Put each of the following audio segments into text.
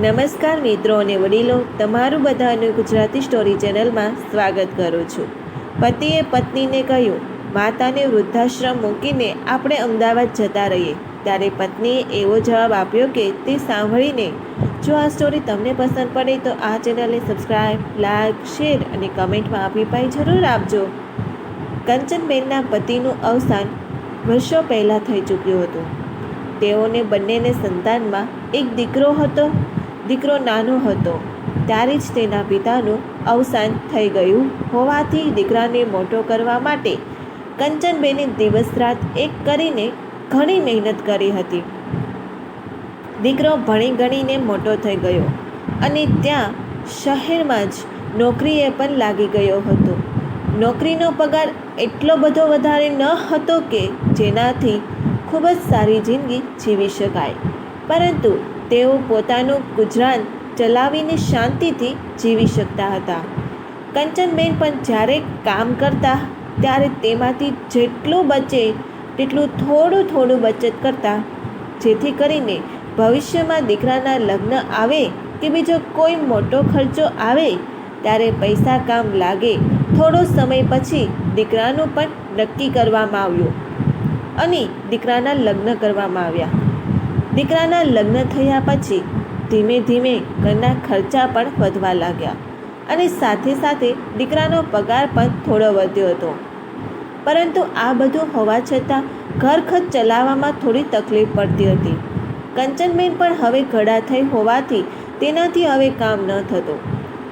નમસ્કાર મિત્રો અને વડીલો, તમારું બધાનું ગુજરાતી સ્ટોરી ચેનલમાં સ્વાગત કરું છું. પતિએ પત્નીને કહ્યું, માતાને વૃદ્ધાશ્રમ મૂકીને આપણે અમદાવાદ જતા રહીએ. ત્યારે પત્નીએ એવો જવાબ આપ્યો કે તે સાંભળીને જો આ સ્ટોરી તમને પસંદ પડે તો આ ચેનલને સબસ્ક્રાઈબ, લાઈક, શેર અને કમેન્ટમાં અભિપ્રાય જરૂર આપજો. કંચનબેનના પતિનું અવસાન વર્ષો પહેલાં થઈ ચૂક્યું હતું. તેઓને બંનેને સંતાનમાં એક દીકરો હતો. દીકરો નાનો હતો ત્યારે જ તેના પિતાનું અવસાન થઈ ગયું હોવાથી દીકરાને મોટો કરવા માટે કંચનબેને દિવસ રાત એક કરીને ઘણી મહેનત કરી હતી. દીકરો ભણી ગણીને મોટો થઈ ગયો અને ત્યાં શહેરમાં જ નોકરીએ પણ લાગી ગયો હતો. નોકરીનો પગાર એટલો બધો વધારે ન હતો કે જેનાથી ખૂબ જ સારી જિંદગી જીવી શકાય, પરંતુ તેઓ પોતાનું ગુજરાન ચલાવીને શાંતિથી જીવી શકતા હતા. કંચનબેન પણ જ્યારે કામ કરતા ત્યારે તેમાંથી જેટલું બચે તેટલું થોડું થોડું બચત કરતા, જેથી કરીને ભવિષ્યમાં દીકરાના લગ્ન આવે કે બીજો કોઈ મોટો ખર્ચો આવે ત્યારે પૈસા કામ લાગે. થોડો સમય પછી દીકરાનું પણ નક્કી કરવામાં આવ્યું અને દીકરાના લગ્ન કરવામાં આવ્યા. દીકરાના લગ્ન થયા પછી ધીમે ધીમે ઘરના ખર્ચા પણ વધવા લાગ્યા અને સાથે સાથે દીકરાનો પગાર પણ થોડો વધ્યો હતો. પરંતુ આ બધું હોવા છતાં ઘર ખર્ચ ચલાવવામાં થોડી તકલીફ પડતી હતી. કંચનબેન પણ હવે ઘડા થઈ હોવાથી તેનાથી હવે કામ ન થતું.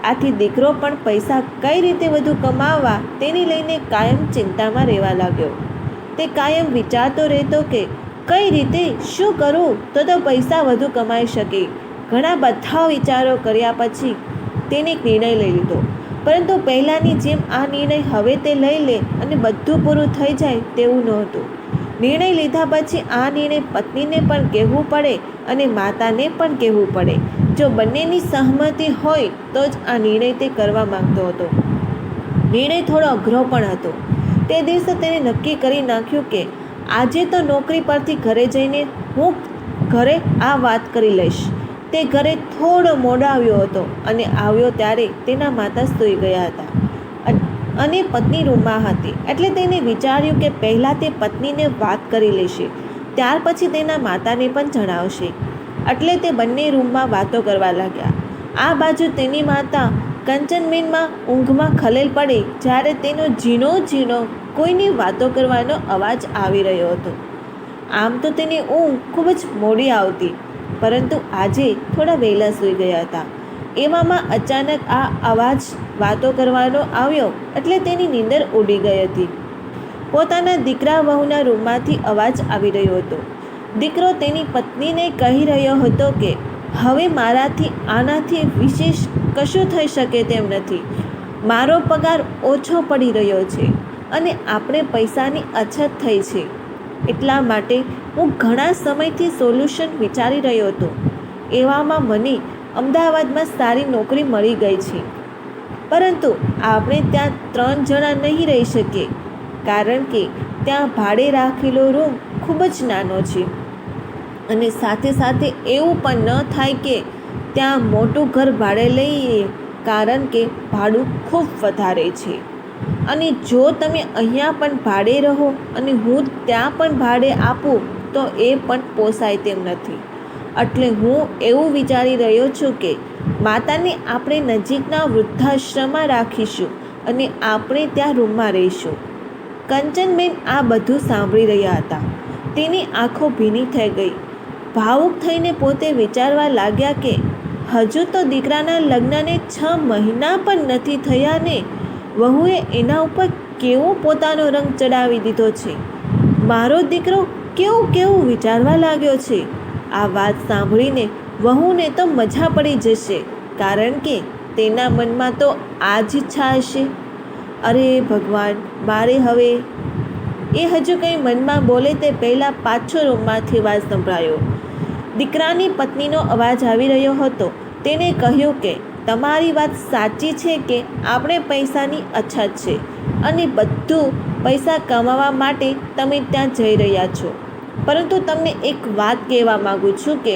આથી દીકરો પણ પૈસા કઈ રીતે વધુ કમાવવા તેને લઈને કાયમ ચિંતામાં રહેવા લાગ્યો. તે કાયમ વિચારતો રહેતો કે કઈ રીતે શું કરું તો પૈસા વધુ કમાઈ શકે. ઘણા બધા વિચારો કર્યા પછી તેને એક નિર્ણય લઈ લીધો, પરંતુ પહેલાંની જેમ આ નિર્ણય હવે તે લઈ લે અને બધું પૂરું થઈ જાય તેવું નહોતું. નિર્ણય લીધા પછી આ નિર્ણય પત્નીને પણ કહેવું પડે અને માતાને પણ કહેવું પડે. જો બંનેની સહમતિ હોય તો જ આ નિર્ણય તે કરવા માંગતો હતો. નિર્ણય થોડો અઘરો પણ હતો. તે દિવસે તેને નક્કી કરી નાખ્યું કે આજે તો નોકરી પરથી ઘરે જઈને હું ઘરે આ વાત કરી લઈશ. તે ઘરે થોડો મોડો આવ્યો હતો અને આવ્યો ત્યારે તેના માતા સૂઈ ગયા હતા અને પત્ની રૂમમાં હતી. એટલે તેને વિચાર્યું કે પહેલાં તે પત્નીને વાત કરી લેશે, ત્યાર પછી તેના માતાને પણ જણાવશે. એટલે તે બંને રૂમમાં વાતો કરવા લાગ્યા. આ બાજુ તેની માતા કંચનબેનમાં ઊંઘમાં ખલેલ પડે જ્યારે તેનો ઝીણો ઝીણો કોઈની વાતો કરવાનો અવાજ આવી રહ્યો હતો. આમ તો તેની ઊંઘ ખૂબ જ મોડી આવતી, પરંતુ આજે થોડા વહેલા સૂઈ ગયા હતા. એવામાં અચાનક આ અવાજ વાતો કરવાનો આવ્યો એટલે તેની નીંદર ઉડી ગઈ હતી. પોતાના દીકરા વહુના રૂમમાંથી અવાજ આવી રહ્યો હતો. દીકરો તેની પત્નીને કહી રહ્યો હતો કે હવે મારાથી આનાથી વિશેષ કશું થઈ શકે તેમ નથી. મારો પગાર ઓછો પડી રહ્યો છે અને આપણે પૈસાની અછત થઈ છે. એટલા માટે હું ઘણા સમયથી સોલ્યુશન વિચારી રહ્યો હતો. એવામાં મને અમદાવાદમાં સારી નોકરી મળી ગઈ છે, પરંતુ આપણે ત્યાં 3 જણા નહીં રહી શકીએ, કારણ કે ત્યાં ભાડે રાખેલો રૂમ ખૂબ જ નાનો છે અને સાથે સાથે એવું પણ ન થાય કે ત્યાં મોટું ઘર ભાડે લઈએ, કારણ કે ભાડું ખૂબ વધારે છે. અને જો તમે અહીંયા પણ ભાડે રહો અને હું ત્યાં પણ ભાડે આપું તો એ પણ પોસાય તેમ નથી. એટલે હું એવું વિચારી રહ્યો છું કે માતાને આપણે નજીકના વૃદ્ધાશ્રમમાં રાખીશું અને આપણે ત્યાં રૂમમાં રહીશું. કંચનબેન આ બધું સાંભળી રહ્યા હતા. તેની આંખો ભીની થઈ ગઈ. ભાવુક થઈને પોતે વિચારવા લાગ્યા કે હજુ તો દીકરાના લગ્નને 6 મહિના પણ નથી થયા ને વહુએ એના ઉપર કેવો પોતાનો રંગ ચડાવી દીધો છે. મારો દીકરો કેવું વિચારવા લાગ્યો છે. આ વાત સાંભળીને વહુને તો મજા પડી જશે, કારણ કે તેના મનમાં તો આ જ ઈચ્છા હશે. અરે ભગવાન, મારે હવે એ હજુ કંઈ મનમાં બોલે તે પહેલાં પાછો રૂમમાંથી અવાજ સંભળાયો. દીકરાની પત્નીનો અવાજ આવી રહ્યો હતો. તેને કહ્યું કે તમારી વાત સાચી છે કે આપણે પૈસાની અછત છે અને બધું પૈસા કમાવા માટે તમે ત્યાં જઈ રહ્યા છો, પરંતુ તમને એક વાત કહેવા માગું છું કે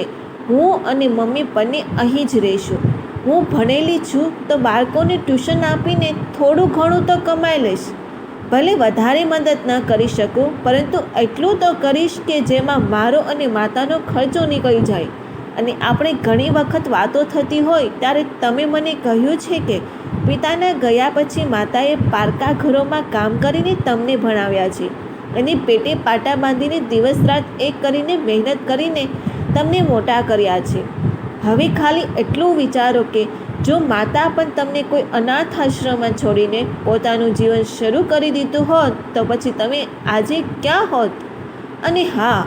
હું અને મમ્મી બંને અહીં જ રહીશું. હું ભણેલી છું તો બાળકોને ટ્યુશન આપીને થોડું ઘણું તો કમાઈ લઈશ. ભલે વધારે મદદ ન કરી શકું, પરંતુ એટલું તો કરીશ કે જેમાં મારો અને માતાનો ખર્ચો નીકળી જાય. અને આપણે ઘણી વખત વાતો થતી હોય ત્યારે તમે મને કહ્યું છે કે પિતાના ગયા પછી માતાએ પારકા ઘરોમાં કામ કરીને તમને ભણાવ્યા છે અને પેટે પાટા બાંધીને દિવસ રાત એક કરીને મહેનત કરીને તમને મોટા કર્યા છે. હવે ખાલી એટલું વિચારો કે જો માતા પણ તમને કોઈ અનાથ આશ્રમમાં છોડીને પોતાનું જીવન શરૂ કરી દીધું હોત તો પછી તમે આજે ક્યાં હોત? અને હા,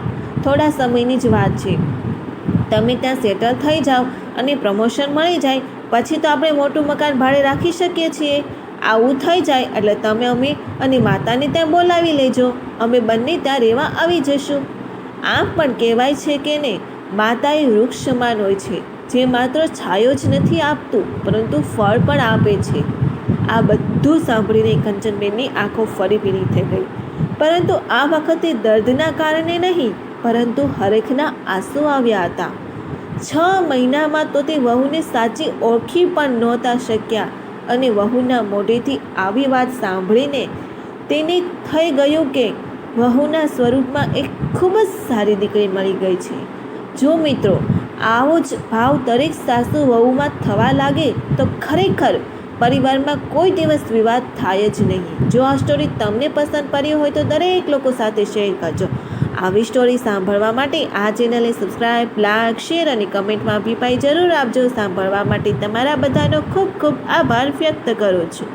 થોડા સમયની જ વાત છે. તમે ત્યાં સેટલ થઈ જાઓ અને પ્રમોશન મળી જાય પછી તો આપણે મોટું મકાન ભાડે રાખી શકીએ છીએ. આવું થઈ જાય એટલે તમે અમે અને માતાને ત્યાં બોલાવી લેજો. અમે બંને ત્યાં રહેવા આવી જશું. આમ પણ કહેવાય છે કે ને, માતા એ વૃક્ષ સમાન હોય છે, જે માત્ર છાયો જ નથી આપતું પરંતુ ફળ પણ આપે છે. આ બધું સાંભળીને કંચનબેનની આંખો ફરી પીળી થઈ ગઈ, પરંતુ આ વખતે દર્દના કારણે નહીં, પરંતુ હરેખના આંસુ આવ્યા હતા. 6 મહિનામાં તો તે વહુને સાચી ઓળખી પણ નહોતા શક્યા અને વહુના મોઢેથી આવી વાત સાંભળીને તેને થઈ ગયું કે વહુના સ્વરૂપમાં એક ખૂબ જ સારી દીકરી મળી ગઈ છે. જો મિત્રો, આવો જ ભાવ દરેક સાસુ વહુમાં થવા લાગે તો ખરેખર પરિવારમાં કોઈ દિવસ વિવાદ થાય જ નહીં. જો આ સ્ટોરી તમને પસંદ પડી હોય તો દરેક લોકો સાથે શેર કરજો. આવી સ્ટોરી સાંભળવા માટે આ ચેનલને સબસ્ક્રાઈબ, લાઈક, શેર અને કમેન્ટમાં અભિપ્રાય જરૂર આપજો. સાંભળવા માટે તમારા બધાનો ખૂબ ખૂબ આભાર વ્યક્ત કરું છું.